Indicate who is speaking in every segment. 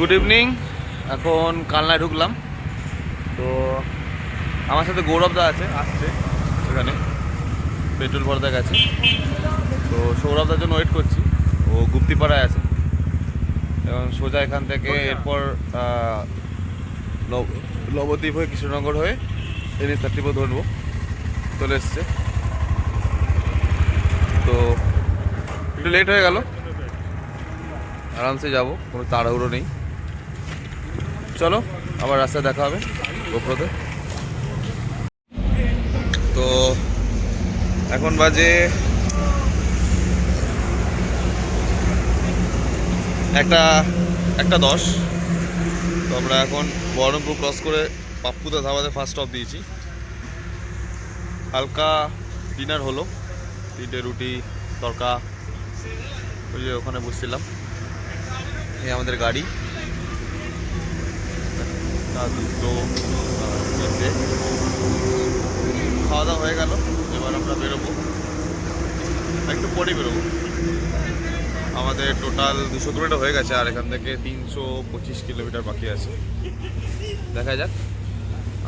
Speaker 1: Good evening. এখন কালনায় ঢুকলাম। তো আমার সাথে গৌরবদা আছে, আসছে এখানে পেট্রোল ভরতে গেছে। তো সৌরভদার জন্য ওয়েট করছি, ও গুপ্তিপাড়ায় আছে। এবং সোজা এখান থেকে এরপর নবদ্বীপ হয়ে কৃষ্ণনগর হয়ে NH-34 ধরবো, চলে এসছে। তো একটু লেট হয়ে গেল, আরামসে যাবো, কোনো তাড়াহুড়ো নেই। চলো আবার রাস্তায় দেখা হবে গোপ্রতে। তো এখন বাজে 1:10। তো আমরা এখন বহরমপুর ক্রস করে পাপ্পুদা ধাবাতে ফার্স্ট স্টপ দিয়েছি। হালকা ডিনার হলো, 3টে রুটি তরকা, ওই যে ওখানে বসছিলাম। এই আমাদের গাড়ি, দুটো 3টে। খাওয়া দাওয়া হয়ে গেল, এবার আমরা বেরোবো, একটু পরেই বেরোবো। আমাদের টোটাল 200 কিলোমিটার হয়ে গেছে, আর এখান থেকে 325 কিলোমিটার বাকি আছে। দেখা যাক,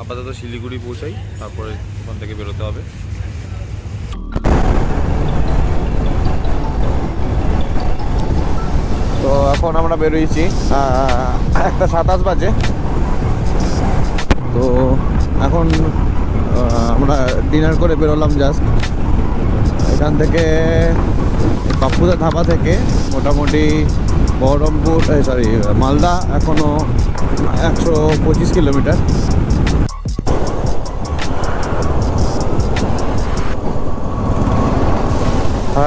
Speaker 1: আপাতত শিলিগুড়ি পৌঁছাই, তারপরে ওখান থেকে বেরোতে হবে। তো এখন আমরা বেরোইছি, 1:27 বাজে। তো এখন আমরা ডিনার করে বেরোলাম জাস্ট। এখান থেকে পাপ্পুদা ধাবা থেকে মোটামুটি বহরমপুর মালদা এখনও 125 কিলোমিটার।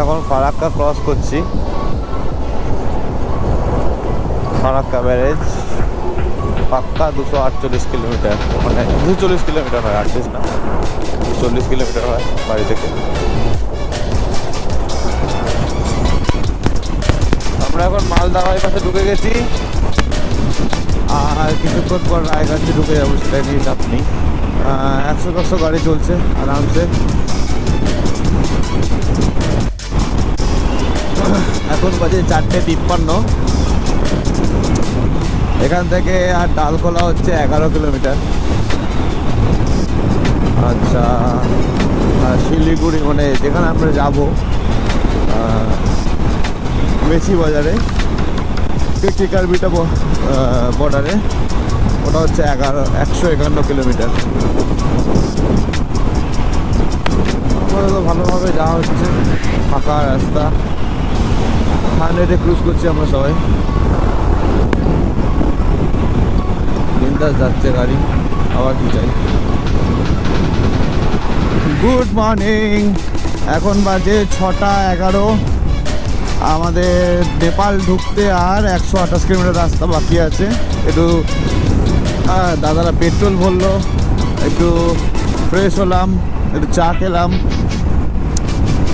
Speaker 1: এখন ফারাক্কা ক্রস করছি, ফারাক্কা ব্যারেজ। পাক্কা 248 কিলোমিটার, মানে 240 কিলোমিটার হয়, 38 না 40 কিলোমিটার হয় বাড়ি থেকে। আমরা এখন মালদা বাইপাসে ঢুকে গেছি, আর কিছুক্ষণ পর রায়গঞ্জে ঢুকে যাবো, সেটা নিয়ে চাপ নেই। 100-200 গাড়ি চলছে আরামসে। এখন বাজে 4:53। এখান থেকে আর ডালখোলা হচ্ছে 11 কিলোমিটার। আচ্ছা, শিলিগুড়ি মানে যেখানে আমরা যাবো মেছি বাজারে, কেকarbhitta বর্ডারে, ওটা হচ্ছে 151 কিলোমিটার। ভালোভাবে যাওয়া হচ্ছে, ফাঁকা রাস্তা, 100-এ ক্রুজ করছি আমরা সবাই। বিন্দাস যাচ্ছে গাড়ি, আবার কি চাই। Good morning. এখন বাজে 6:11। আমাদের নেপাল ঢুকতে আর 128 কিলোমিটার রাস্তা বাকি আছে। একটু দাদারা পেট্রোল ভরলো, একটু ফ্রেশ হলাম, একটু চা খেলাম।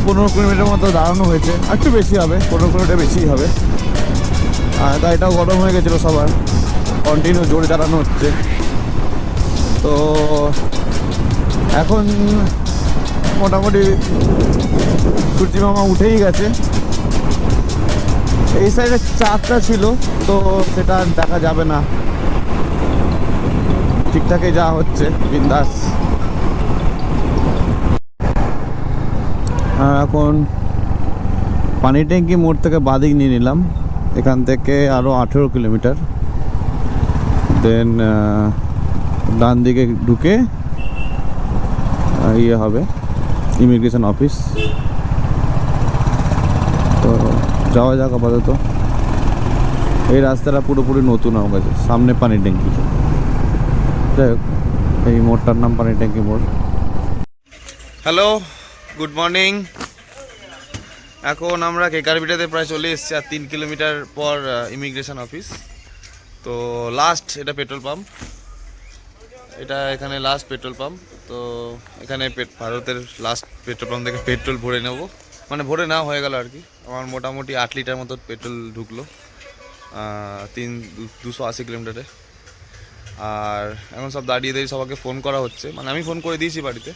Speaker 1: 15 কিলোমিটার মতো দাঁড়ানো হয়েছে, আর একটু বেশি হবে, 15 কিলোমিটার বেশি হবে। আর গাড়িটাও গরম হয়ে গেছিলো সবার, কন্টিনিউ জোরে চালানো হচ্ছে। তো এখন মোটামুটি সূর্যি মামা উঠেই গেছে। এই সাইডে চাঁদটা ছিল, তো সেটা দেখা যাবে না, ঠিকঠাকই যা হচ্ছে, বিন্দাস। এখন পানি ট্যাঙ্কি মোড় থেকে বাদিক নিয়ে নিলাম, এখান থেকে আরও 18 কিলোমিটার। দেন ডান দিকে ঢুকে ইয়ে হবে ইমিগ্রেশন অফিস। তো যাওয়া যাক আপাতত। এই রাস্তাটা পুরোপুরি নতুন আমার কাছে, সামনে পানি ট্যাঙ্কি। যাই হোক, এই মোড়টার নাম পানি ট্যাঙ্কি মোড়। Hello, good morning. এখন আমরা কেকarbhittaতে প্রায় চলে এসেছি, আর 3 কিলোমিটার পর ইমিগ্রেশন অফিস। তো লাস্ট এটা পেট্রোল পাম্প, এটা এখানে লাস্ট পেট্রোল পাম্প। তো এখানে ভারতের লাস্ট পেট্রোল পাম্প থেকে পেট্রোল ভরে নেব, মানে ভরে নেওয়া হয়ে গেল আর কি। আমার মোটামুটি 8 লিটার মতো পেট্রোল ঢুকলো 280 কিলোমিটারে। আর এখন সব দাঁড়িয়ে দাঁড়িয়ে সবাইকে ফোন করা হচ্ছে, মানে আমি ফোন করে দিয়েছি বাড়িতে।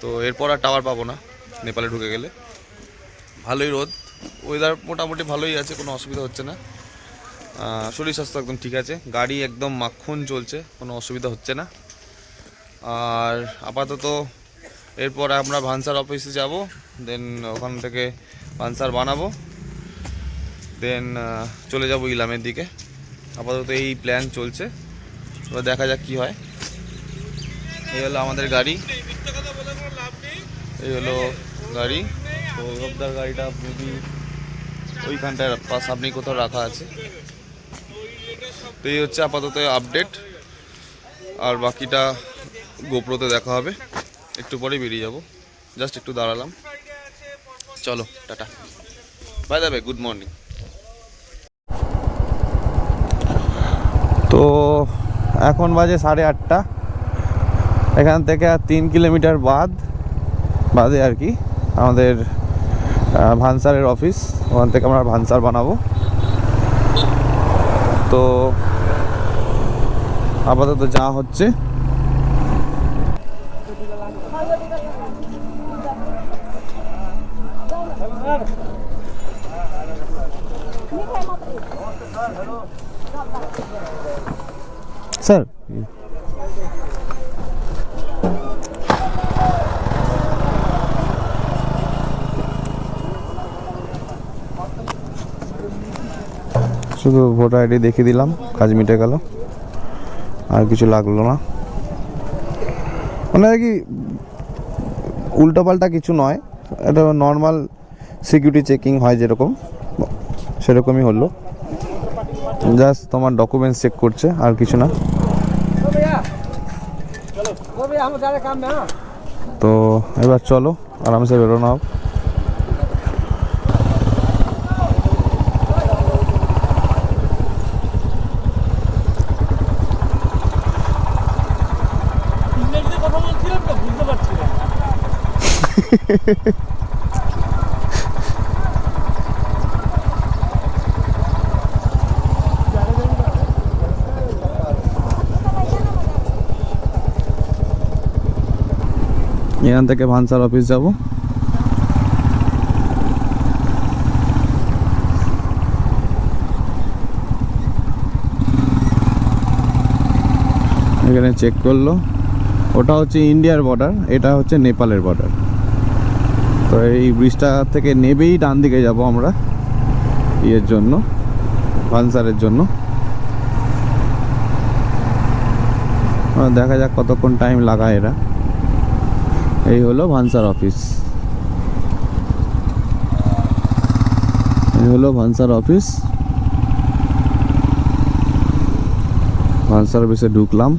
Speaker 1: তো এরপর আর টাওয়ার পাবো না নেপালে ঢুকে গেলে। ভালোই রোদ, ওয়েদার মোটামুটি ভালোই আছে, কোনো অসুবিধা হচ্ছে না। শরীর স্বাস্থ্য একদম ঠিক আছে, গাড়ি একদম মাখন চলছে, কোনো অসুবিধা হচ্ছে না। আর আপাতত এরপর আমরা ভানসার অফিসে যাব, দেন ওখান থেকে ভানসার বানাবো, দেন চলে যাব ইলামের দিকে। আপাতত এই প্ল্যান চলছে, এবার দেখা যাক কী হয়। এই হলো আমাদের গাড়ি, এই হলো গাড়ি। তো সৌরভদার গাড়িটা মেবি ওইখানটায় সামনে কোথাও রাখা আছে। তো এই হচ্ছে আপাতত আপডেট, আর বাকিটা গোপ্রোতে দেখা হবে। একটু পরে বেরিয়ে যাব, জাস্ট একটু দাঁড়ালাম। চলো tata, by the way good morning. তো এখন বাজে 8:30। এখান থেকে আর 3 কিলোমিটার বাদে আর কি আমাদের ভানসারের অফিস, ওখান থেকে আমরা ভানসার বানাবো। তো আপাতত যা হচ্ছে, স্যার শুধু ভোটার আইডি দেখিয়ে দিলাম, কাজ মিটে গেল, আর কিছু লাগলো না। মানে আর কি উল্টোপাল্টা কিছু নয়, এটা নর্মাল সিকিউরিটি চেকিং হয় যেরকম, সেরকমই হলো। জাস্ট তোমার ডকুমেন্টস চেক করছে, আর কিছু না। তো এবার চলো আরামসে বেরোনো হোক। এখান থেকে ভানসার অফিস যাব। এখানে চেক করলো, ওটা হচ্ছে ইন্ডিয়ার বর্ডার, এটা হচ্ছে নেপালের বর্ডার। তো এই ব্রিজটা থেকে নেবেই ডান দিকে যাব আমরা ইয়ের জন্য, ভানসারের জন্য। দেখা যাক কতক্ষণ টাইম লাগায় এরা। এই হলো ভানসার অফিস, এই হলো ভানসার অফিস। ভানসার অফিসে ঢুকলাম।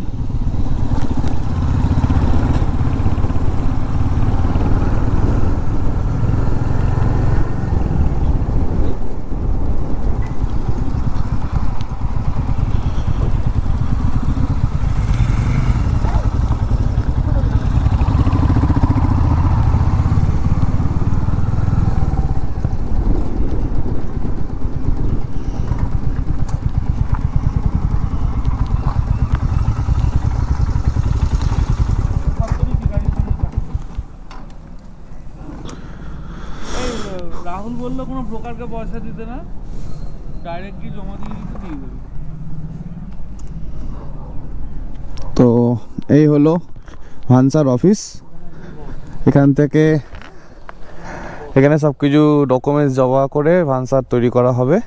Speaker 2: রাহুল বললো কোনো ব্রোকারকে পয়সা দিতে না, ডাইরেক্ট কি জমা দিয়ে দেবে।
Speaker 1: তো এই হলো ভানসার অফিস। এখান থেকে এখানে সব কিছু ডকুমেন্টস জমা করে ভানসার তৈরি করা হবে।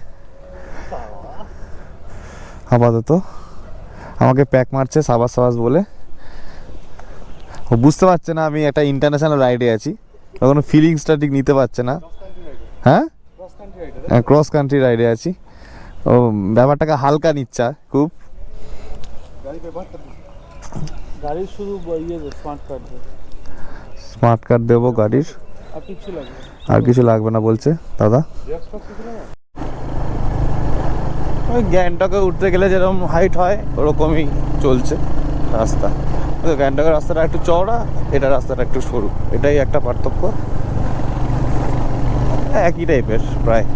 Speaker 1: আপাতত আমাকে প্যাক মারছে সাবাস বলে, ও বুঝতে পারছে না আমি একটা ইন্টারন্যাশনাল রাইডে আছি, কোনো ফিলিংসটা ঠিক নিতে পারছে না। হ্যাঁ, ক্রস কান্ট্রি রাইডে আছি, ও ব্যাপারটাকে হালকা নিচ্ছে খুব।
Speaker 2: গাড়ির শুধু
Speaker 1: স্মার্ট কার্ড দেবো গাড়ির, আর কিছু লাগবে না বলছে দাদা। ওই গ্যাংটকে উঠতে গেলে যেরকম হাইট হয় ওরকমই চলছে রাস্তা। গ্যাংটকের রাস্তাটা একটু চওড়া, এটা রাস্তাটা একটু সরু, এটাই একটা পার্থক্য, একই টাইপের প্রায়।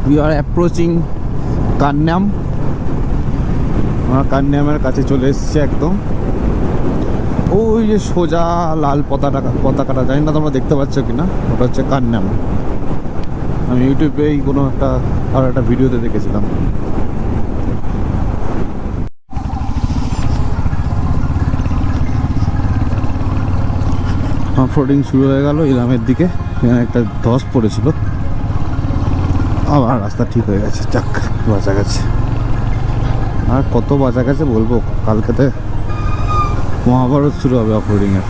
Speaker 1: উই আর অ্যাপ্রোচিং কান্যাম। আমরা কান্যামের কাছে চলে এসেছি একদম। ওই যে সোজা লাল পতাকাটা, জানি না তোমরা দেখতে পাচ্ছ কিনা, ওটা হচ্ছে কান্যাম। আমি ইউটিউবে কোনো একটা ভিডিওতে দেখেছিলাম। অফরোডিং শুরু হয়ে গেল ইলামের দিকে। এখানে একটা ধস পড়েছিল, আবার রাস্তা ঠিক হয়ে গেছে। যাক, বাঁচা গেছে। আর কত বাঁচা গেছে বলবো, কালকেতে মহাভারত শুরু হবে অফরোডিংয়ের।